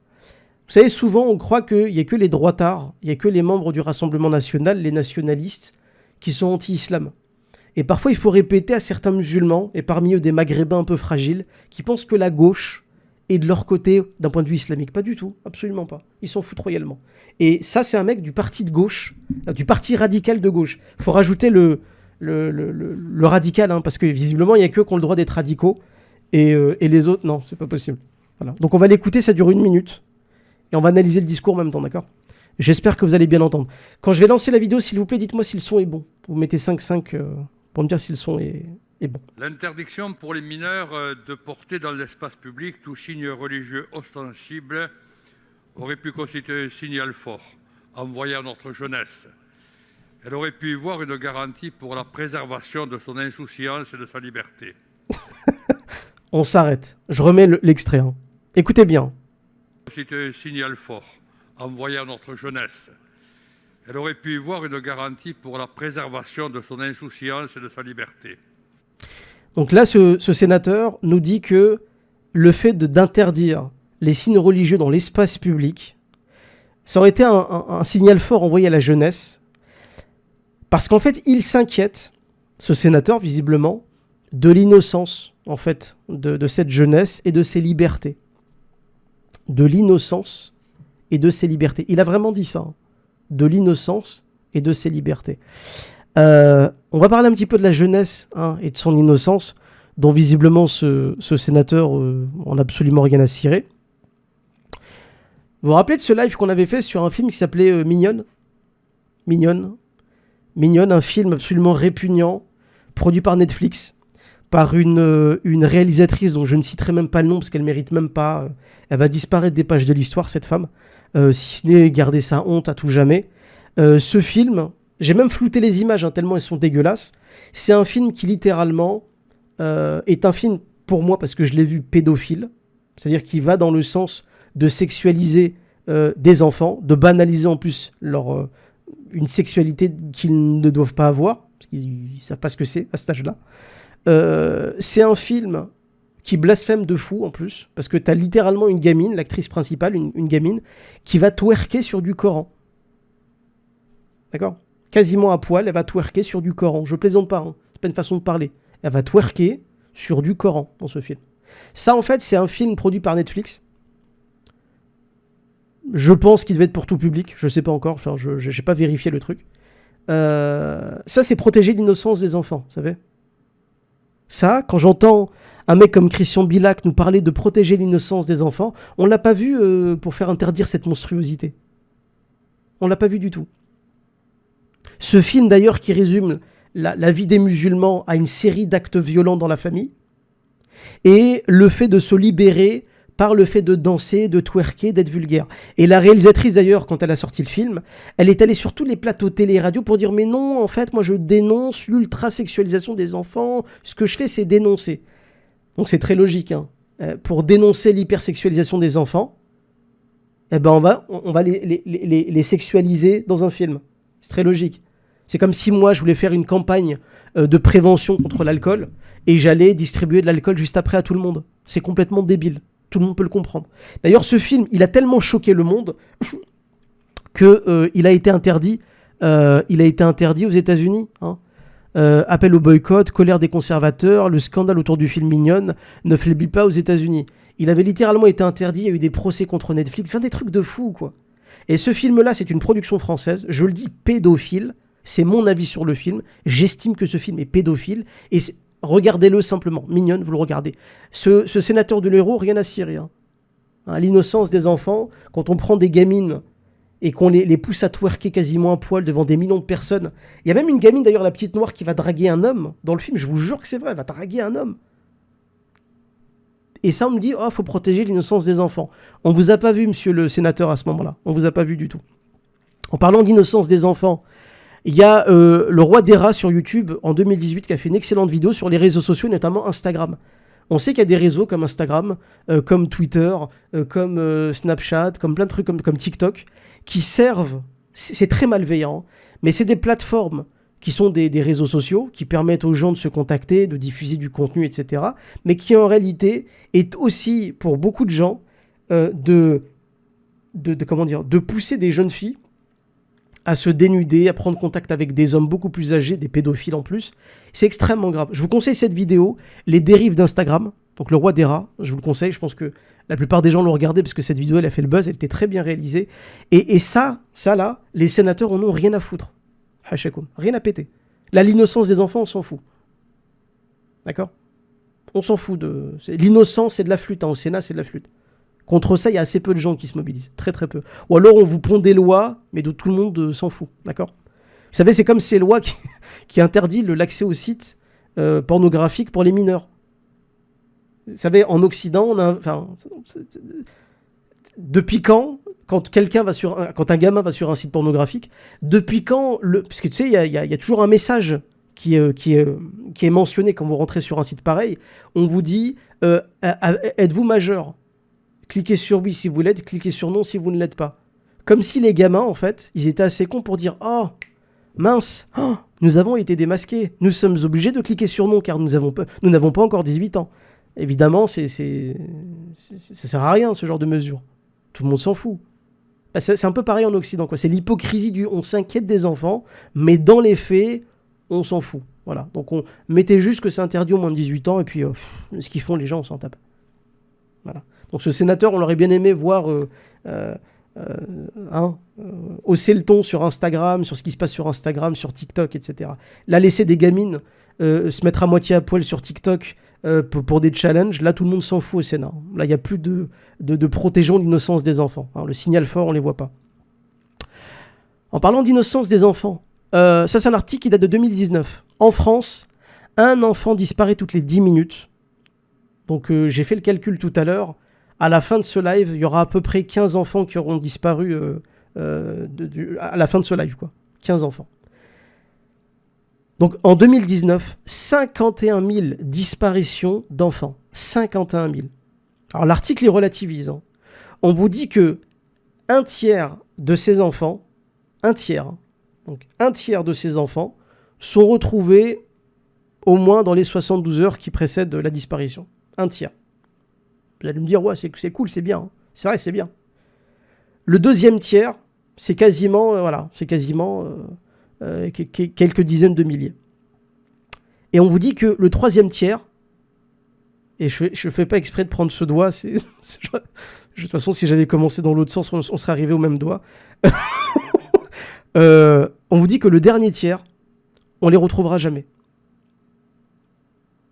Vous savez, souvent, on croit qu'il n'y a que les droitards, il n'y a que les membres du Rassemblement national, les nationalistes, qui sont anti-islam. Et parfois, il faut répéter à certains musulmans, et parmi eux des maghrébins un peu fragiles, qui pensent que la gauche est de leur côté d'un point de vue islamique. Pas du tout, absolument pas. Ils s'en foutent royalement. Et ça, c'est un mec du parti de gauche, du parti radical de gauche. Il faut rajouter le radical, parce que visiblement, il n'y a qu'eux qui ont le droit d'être radicaux. Et les autres, non, c'est pas possible. Voilà. Donc on va l'écouter, ça dure 1 minute. Et on va analyser le discours en même temps, d'accord? J'espère que vous allez bien entendre. Quand je vais lancer la vidéo, s'il vous plaît, dites-moi si le son est bon. Vous mettez 5-5 pour me dire si le son est bon. L'interdiction pour les mineurs de porter dans l'espace public tout signe religieux ostensible aurait pu constituer un signal fort envoyé à notre jeunesse. Elle aurait pu y voir une garantie pour la préservation de son insouciance et de sa liberté. On s'arrête. Je remets l'extrait. Écoutez bien. C'était un signal fort envoyé à notre jeunesse. Elle aurait pu y voir une garantie pour la préservation de son insouciance et de sa liberté. Donc là, ce sénateur nous dit que le fait d'interdire les signes religieux dans l'espace public, ça aurait été un signal fort envoyé à la jeunesse, parce qu'en fait, il s'inquiète, ce sénateur, visiblement, de l'innocence, en fait, de cette jeunesse et de ses libertés. De l'innocence et de ses libertés. Il a vraiment dit ça. De l'innocence et de ses libertés. On va parler un petit peu de la jeunesse et de son innocence, dont visiblement ce sénateur en a absolument rien à cirer. Vous vous rappelez de ce live qu'on avait fait sur un film qui s'appelait Mignonne, un film absolument répugnant, produit par Netflix, par une réalisatrice dont je ne citerai même pas le nom parce qu'elle ne mérite même pas. Elle va disparaître des pages de l'histoire, cette femme, si ce n'est garder sa honte à tout jamais. Ce film, j'ai même flouté les images tellement elles sont dégueulasses. C'est un film qui littéralement est un film pour moi parce que je l'ai vu pédophile, c'est-à-dire qu'il va dans le sens de sexualiser des enfants, de banaliser en plus une sexualité qu'ils ne doivent pas avoir, parce qu'ils ne savent pas ce que c'est à cet âge-là. C'est un film qui blasphème de fou en plus, parce que t'as littéralement une gamine, l'actrice principale, une gamine, qui va twerker sur du Coran. D'accord ? Quasiment à poil, elle va twerker sur du Coran. Je plaisante pas, hein. C'est pas une façon de parler. Elle va twerker sur du Coran dans ce film. Ça, en fait, c'est un film produit par Netflix. Je pense qu'il devait être pour tout public. Je sais pas encore. Enfin, j'ai pas vérifié le truc. Ça, c'est protéger l'innocence des enfants, vous savez. Ça, quand j'entends un mec comme Christian Bilac nous parler de protéger l'innocence des enfants, on l'a pas vu pour faire interdire cette monstruosité. On l'a pas vu du tout. Ce film, d'ailleurs, qui résume la vie des musulmans à une série d'actes violents dans la famille, et le fait de se libérer par le fait de danser, de twerker, d'être vulgaire. Et la réalisatrice, d'ailleurs, quand elle a sorti le film, elle est allée sur tous les plateaux télé et radio pour dire « Mais non, en fait, moi, je dénonce l'ultra-sexualisation des enfants. Ce que je fais, c'est dénoncer. » Donc, c'est très logique. Hein. Pour dénoncer l'hypersexualisation des enfants, eh ben, on va les sexualiser dans un film. C'est très logique. C'est comme si moi, je voulais faire une campagne de prévention contre l'alcool et j'allais distribuer de l'alcool juste après à tout le monde. C'est complètement débile. Tout le monde peut le comprendre. D'ailleurs, ce film, il a tellement choqué le monde que il a été interdit. Il a été interdit aux États-Unis. Hein. Appel au boycott, colère des conservateurs, le scandale autour du film Mignonne ne faiblit pas aux États-Unis. Il avait littéralement été interdit. Il y a eu des procès contre Netflix, enfin des trucs de fou, quoi. Et ce film-là, c'est une production française. Je le dis, pédophile. C'est mon avis sur le film. J'estime que ce film est pédophile. Et regardez-le simplement. Mignonne, vous le regardez. Ce sénateur de l'Hérault, rien à cirer. Hein. L'innocence des enfants, quand on prend des gamines et qu'on les pousse à twerker quasiment à poil devant des millions de personnes. Il y a même une gamine, d'ailleurs, la petite noire, qui va draguer un homme dans le film. Je vous jure que c'est vrai, elle va draguer un homme. Et ça, on me dit, oh, faut protéger l'innocence des enfants. On vous a pas vu, monsieur le sénateur, à ce moment-là. On vous a pas vu du tout. En parlant d'innocence des enfants, il y a le roi des rats sur YouTube en 2018 qui a fait une excellente vidéo sur les réseaux sociaux, notamment Instagram. On sait qu'il y a des réseaux comme Instagram, comme Twitter, comme Snapchat, comme plein de trucs comme TikTok, qui servent, c'est très malveillant, mais c'est des plateformes qui sont des réseaux sociaux, qui permettent aux gens de se contacter, de diffuser du contenu, etc., mais qui en réalité est aussi, pour beaucoup de gens, de pousser des jeunes filles à se dénuder, à prendre contact avec des hommes beaucoup plus âgés, des pédophiles en plus. C'est extrêmement grave. Je vous conseille cette vidéo, les dérives d'Instagram, donc le roi des rats, je vous le conseille, je pense que la plupart des gens l'ont regardé parce que cette vidéo, elle a fait le buzz, elle était très bien réalisée. Et ça là, les sénateurs en ont rien à foutre. Hachakoum, rien à péter. Là, l'innocence des enfants, on s'en fout. D'accord ? On s'en fout de... L'innocence, c'est de la flûte. Hein. Au Sénat, c'est de la flûte. Contre ça, il y a assez peu de gens qui se mobilisent. Très, très peu. Ou alors, on vous pond des lois, mais de tout le monde s'en fout. D'accord ? Vous savez, c'est comme ces lois qui interdisent l'accès aux sites pornographiques pour les mineurs. Vous savez, en Occident, on a... Depuis quand quand un gamin va sur un site pornographique, depuis quand puisque tu sais, il y a toujours un message qui est mentionné quand vous rentrez sur un site pareil. On vous dit êtes-vous majeur ? Cliquez sur oui si vous l'êtes, cliquez sur non si vous ne l'êtes pas. Comme si les gamins, en fait, ils étaient assez cons pour dire oh mince, nous avons été démasqués, nous sommes obligés de cliquer sur non car nous n'avons pas encore 18 ans. Évidemment, ça sert à rien ce genre de mesure. Tout le monde s'en fout. C'est un peu pareil en Occident, quoi. C'est l'hypocrisie du on s'inquiète des enfants, mais dans les faits, on s'en fout. Voilà. Donc on mettait juste que c'est interdit aux moins de 18 ans, et puis ce qu'ils font les gens, on s'en tape. Voilà. Donc ce sénateur, on l'aurait bien aimé voir hausser le ton sur Instagram, sur ce qui se passe sur Instagram, sur TikTok, etc. Là, laisser des gamines se mettre à moitié à poil sur TikTok pour des challenges, là tout le monde s'en fout au Sénat. Là il n'y a plus de protégeons l'innocence des enfants. Hein. Le signal fort, on ne les voit pas. En parlant d'innocence des enfants, ça c'est un article qui date de 2019. En France, un enfant disparaît toutes les 10 minutes. Donc j'ai fait le calcul tout à l'heure. À la fin de ce live, il y aura à peu près 15 enfants qui auront disparu à la fin de ce live, quoi. 15 enfants. Donc en 2019, 51 000 disparitions d'enfants. 51 000. Alors l'article il relativise. Hein. On vous dit que un tiers de ces enfants, un tiers de ces enfants sont retrouvés au moins dans les 72 heures qui précèdent la disparition. Un tiers. Vous allez me dire, ouais, c'est cool, c'est bien. Hein. C'est vrai, c'est bien. Le deuxième tiers, c'est quasiment, quelques dizaines de milliers. Et on vous dit que le troisième tiers, et je fais pas exprès de prendre ce doigt, de toute façon, si j'avais commencé dans l'autre sens, on serait arrivé au même doigt. On vous dit que le dernier tiers, on les retrouvera jamais.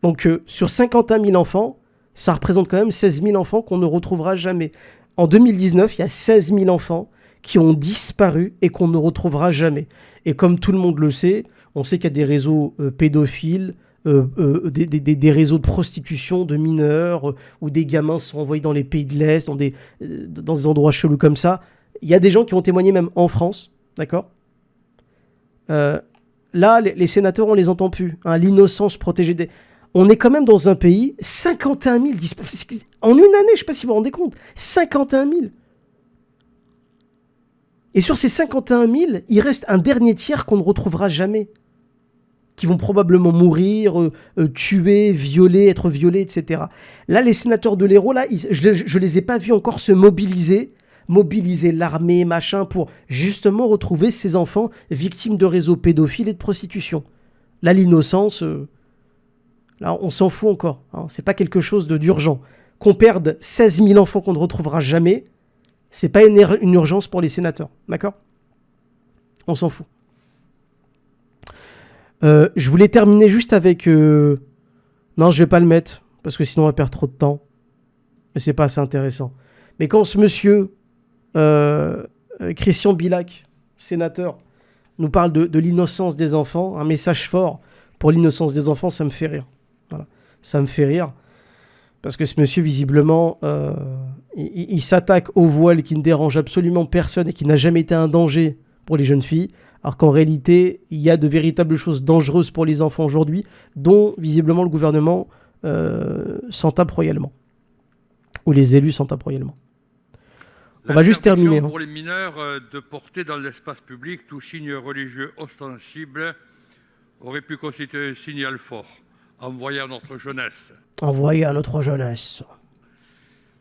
Donc, sur 51 000 enfants, ça représente quand même 16 000 enfants qu'on ne retrouvera jamais. En 2019, il y a 16 000 enfants qui ont disparu et qu'on ne retrouvera jamais. Et comme tout le monde le sait, on sait qu'il y a des réseaux pédophiles, des réseaux de prostitution de mineurs, où des gamins sont envoyés dans les pays de l'Est, dans des endroits chelous comme ça. Il y a des gens qui ont témoigné même en France, d'accord ? Là, les sénateurs, on les entend plus. Hein, l'innocence protégée des... On est quand même dans un pays, 51 000 disparus. En une année, je ne sais pas si vous vous rendez compte, 51 000. Et sur ces 51 000, il reste un dernier tiers qu'on ne retrouvera jamais. Qui vont probablement mourir, tuer, violer, être violés, etc. Là, les sénateurs de l'Hérault, là, je les ai pas vus encore se mobiliser l'armée, machin, pour justement retrouver ces enfants victimes de réseaux pédophiles et de prostitution. Là, l'innocence, là, on s'en fout encore. Hein. C'est pas quelque chose d'urgent. Qu'on perde 16 000 enfants qu'on ne retrouvera jamais, c'est pas une urgence pour les sénateurs. D'accord ? On s'en fout. Je voulais terminer juste avec... Non, je vais pas le mettre, parce que sinon on va perdre trop de temps. Mais c'est pas assez intéressant. Mais quand ce monsieur, Christian Bilhac, sénateur, nous parle de l'innocence des enfants, un message fort pour l'innocence des enfants, ça me fait rire. Voilà. Ça me fait rire. Parce que ce monsieur, visiblement, il s'attaque au voile qui ne dérange absolument personne et qui n'a jamais été un danger pour les jeunes filles. Alors qu'en réalité, il y a de véritables choses dangereuses pour les enfants aujourd'hui, dont visiblement le gouvernement s'en tape royalement. Ou les élus s'en tapent royalement. On va juste terminer. Pour les mineurs de porter dans l'espace public tout signe religieux ostensible aurait pu constituer un signal fort, envoyé à notre jeunesse. Envoyé à notre jeunesse.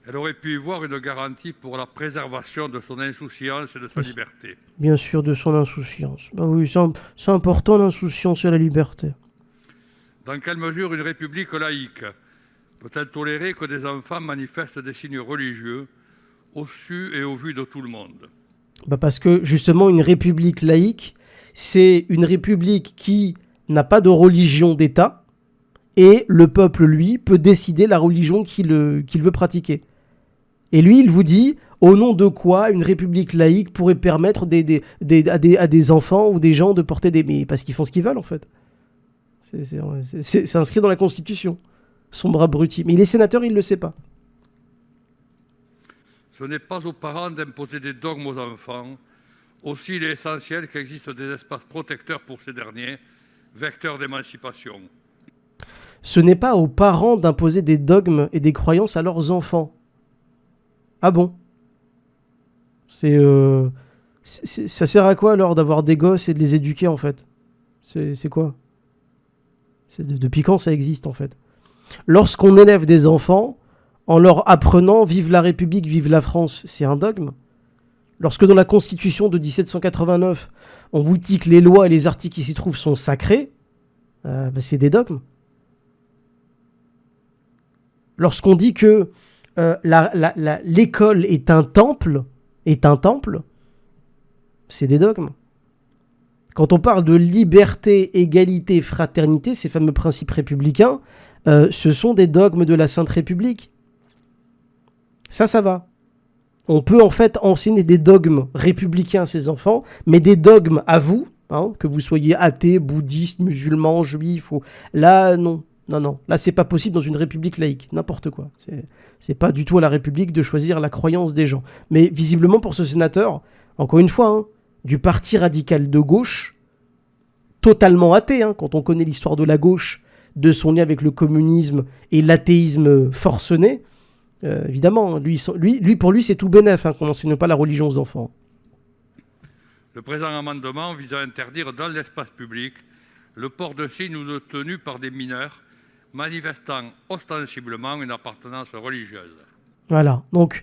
Elle aurait pu y voir une garantie pour la préservation de son insouciance et de sa liberté. Bien sûr, de son insouciance. Bah oui, c'est important, l'insouciance et la liberté. Dans quelle mesure une république laïque peut-elle tolérer que des enfants manifestent des signes religieux au su et au vu de tout le monde ? Bah parce que, justement, une république laïque, c'est une république qui n'a pas de religion d'État, et le peuple, lui, peut décider la religion qu'il veut pratiquer. Et lui, il vous dit, au nom de quoi une république laïque pourrait permettre à des enfants ou des gens de porter des... Mais parce qu'ils font ce qu'ils veulent, en fait. C'est inscrit dans la Constitution. Sombre abruti. Mais les sénateurs, ils ne le savent pas. Ce n'est pas aux parents d'imposer des dogmes aux enfants. Aussi, il est essentiel qu'il existe des espaces protecteurs pour ces derniers, vecteurs d'émancipation. Ce n'est pas aux parents d'imposer des dogmes et des croyances à leurs enfants. Ah bon ? Ça sert à quoi alors d'avoir des gosses et de les éduquer en fait ? C'est quoi ? Depuis quand ça existe en fait ? Lorsqu'on élève des enfants en leur apprenant « Vive la République, vive la France », c'est un dogme. Lorsque dans la Constitution de 1789, on vous dit que les lois et les articles qui s'y trouvent sont sacrés, c'est des dogmes. Lorsqu'on dit que l'école est un temple, c'est des dogmes. Quand on parle de liberté, égalité, fraternité, ces fameux principes républicains, ce sont des dogmes de la Sainte République. Ça va. On peut en fait enseigner des dogmes républicains à ses enfants, mais des dogmes à vous, hein, que vous soyez athée, bouddhiste, musulman, juif, là, non. Non. Là, c'est pas possible dans une république laïque. N'importe quoi. C'est pas du tout à la République de choisir la croyance des gens. Mais visiblement, pour ce sénateur, encore une fois, hein, du parti radical de gauche, totalement athée, hein, quand on connaît l'histoire de la gauche, de son lien avec le communisme et l'athéisme forcené, évidemment, pour lui, c'est tout bénef hein, qu'on n'enseigne pas la religion aux enfants. Le présent amendement vise à interdire dans l'espace public le port de signes ou de tenues par des mineurs manifestant ostensiblement une appartenance religieuse. Voilà, donc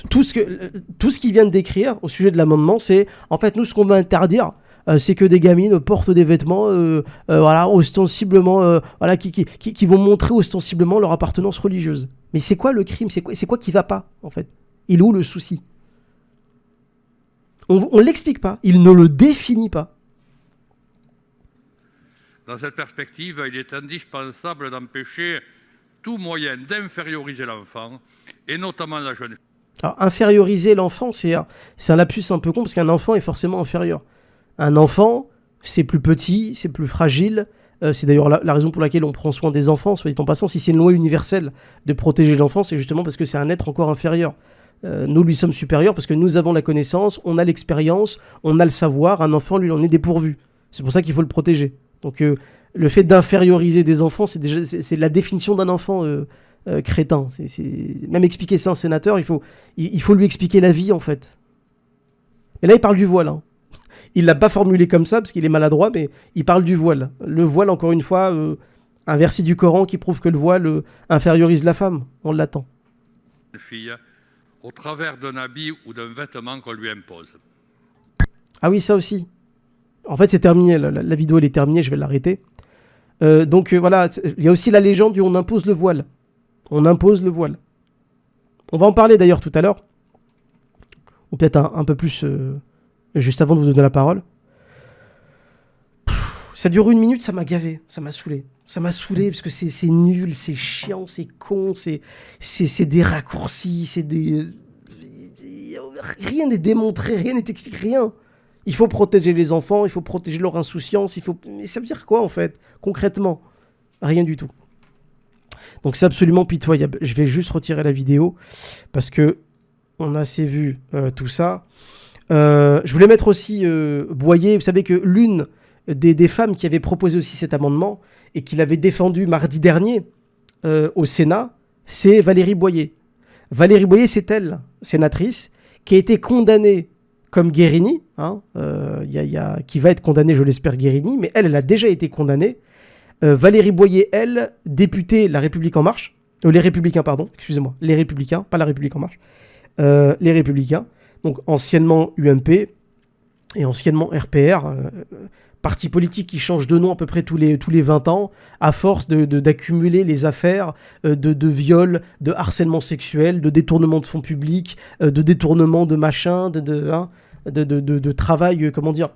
tout ce qu'il vient de décrire au sujet de l'amendement, c'est en fait nous ce qu'on va interdire, c'est que des gamines portent des vêtements voilà, ostensiblement voilà, qui vont montrer ostensiblement leur appartenance religieuse. Mais c'est quoi le crime? C'est quoi qui va pas en fait? Il est où le souci? On l'explique pas, il ne le définit pas. Dans cette perspective, il est indispensable d'empêcher tout moyen d'inférioriser l'enfant, et notamment la jeune fille. Alors, inférioriser l'enfant, c'est un lapsus un peu con, parce qu'un enfant est forcément inférieur. Un enfant, c'est plus petit, c'est plus fragile. C'est d'ailleurs la raison pour laquelle on prend soin des enfants, soit dit en passant. Si c'est une loi universelle de protéger l'enfant, c'est justement parce que c'est un être encore inférieur. Nous lui sommes supérieurs parce que nous avons la connaissance, on a l'expérience, on a le savoir. Un enfant, lui, en est dépourvu. C'est pour ça qu'il faut le protéger. Donc le fait d'inférioriser des enfants, c'est la définition d'un enfant crétin. Même expliquer ça à un sénateur, il faut lui expliquer la vie en fait. Et là il parle du voile. Hein. Il l'a pas formulé comme ça parce qu'il est maladroit, mais il parle du voile. Le voile, encore une fois, un verset du Coran qui prouve que le voile infériorise la femme. On l'attend. Fille, au travers d'un habit ou d'un vêtement qu'on lui impose. Ah oui, ça aussi. En fait, c'est terminé. La vidéo, elle est terminée. Je vais l'arrêter. Donc, voilà. Il y a aussi la légende du on impose le voile. On impose le voile. On va en parler d'ailleurs tout à l'heure. Ou peut-être un peu plus juste avant de vous donner la parole. Ça dure 1 minute, ça m'a gavé. Ça m'a saoulé. Ça m'a saoulé parce que c'est nul, c'est chiant, c'est con, c'est des raccourcis, c'est des... Rien n'est démontré, rien n'est expliqué, rien. Il faut protéger les enfants, il faut protéger leur insouciance, Mais ça veut dire quoi en fait, concrètement? Rien du tout. Donc c'est absolument pitoyable. Je vais juste retirer la vidéo parce que on a assez vu tout ça. Je voulais mettre aussi Boyer. Vous savez que l'une des femmes qui avait proposé aussi cet amendement et qui l'avait défendu mardi dernier au Sénat, c'est Valérie Boyer. Valérie Boyer, c'est elle, sénatrice, qui a été condamnée comme Guérini, hein, qui va être condamnée, je l'espère, Guérini, mais elle a déjà été condamnée. Valérie Boyer, elle, députée La République En Marche, les Républicains, pardon, excusez-moi, les Républicains, pas La République En Marche, les Républicains, donc anciennement UMP et anciennement RPR, parti politique qui change de nom à peu près tous les 20 ans, à force d'accumuler les affaires de viol, de harcèlement sexuel, de détournement de fonds publics, de détournement de machin, de travail, comment dire,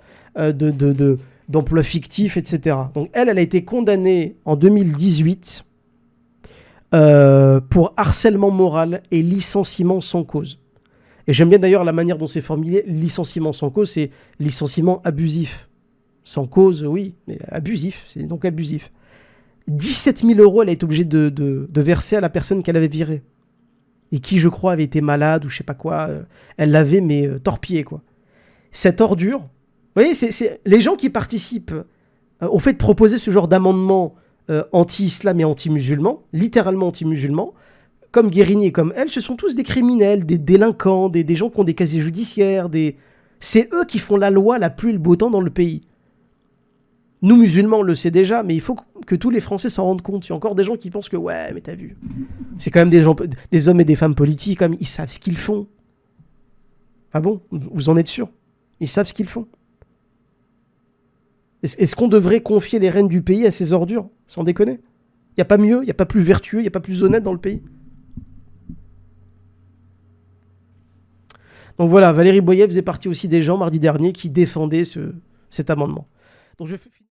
d'emploi fictif, etc. Donc elle a été condamnée en 2018 pour harcèlement moral et licenciement sans cause. Et j'aime bien d'ailleurs la manière dont c'est formulé, licenciement sans cause, c'est licenciement abusif. Sans cause, oui, mais abusif, c'est donc abusif. 17 000 €, elle a été obligée de verser à la personne qu'elle avait virée. Et qui, je crois, avait été malade ou je sais pas quoi. Elle l'avait, mais torpillée, quoi. Cette ordure, vous voyez, c'est les gens qui participent au fait de proposer ce genre d'amendement anti-islam et anti-musulman, littéralement anti-musulman, comme Guérini et comme elle, ce sont tous des criminels, des délinquants, des gens qui ont des casiers judiciaires, c'est eux qui font la loi la pluie et le beau temps dans le pays. Nous, musulmans, on le sait déjà, mais il faut que tous les Français s'en rendent compte. Il y a encore des gens qui pensent que, ouais, mais t'as vu. C'est quand même des hommes et des femmes politiques, comme ils savent ce qu'ils font. Ah bon? Vous en êtes sûr? Ils savent ce qu'ils font. Est-ce qu'on devrait confier les rênes du pays à ces ordures? Sans déconner. Il n'y a pas mieux, il n'y a pas plus vertueux, il n'y a pas plus honnête dans le pays. Donc voilà, Valérie Boyer faisait partie aussi des gens, mardi dernier, qui défendaient cet amendement. Donc je fais